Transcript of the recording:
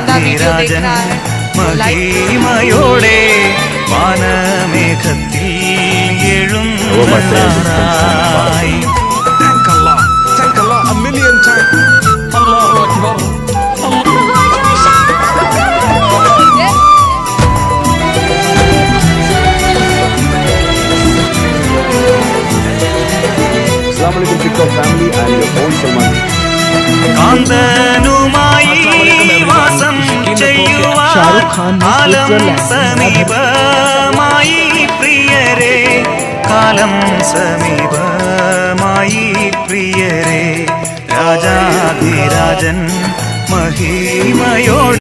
രാജാധിരാജൻ മഹിമയോടെ വാനമേഘത്തിൽ എഴുന്നള്ളായി. Thank Allah a million times. Allahu Akbar. Assalamualaikum TikTok family and your own Salman. കാന്തനുമായി വാസം ചെയ്യുവാൻ കാലം സമീപമായി പ്രിയരെ, കാലം സമീപമായി പ്രിയരെ, രാജാധിരാജൻ മഹിമയോടെ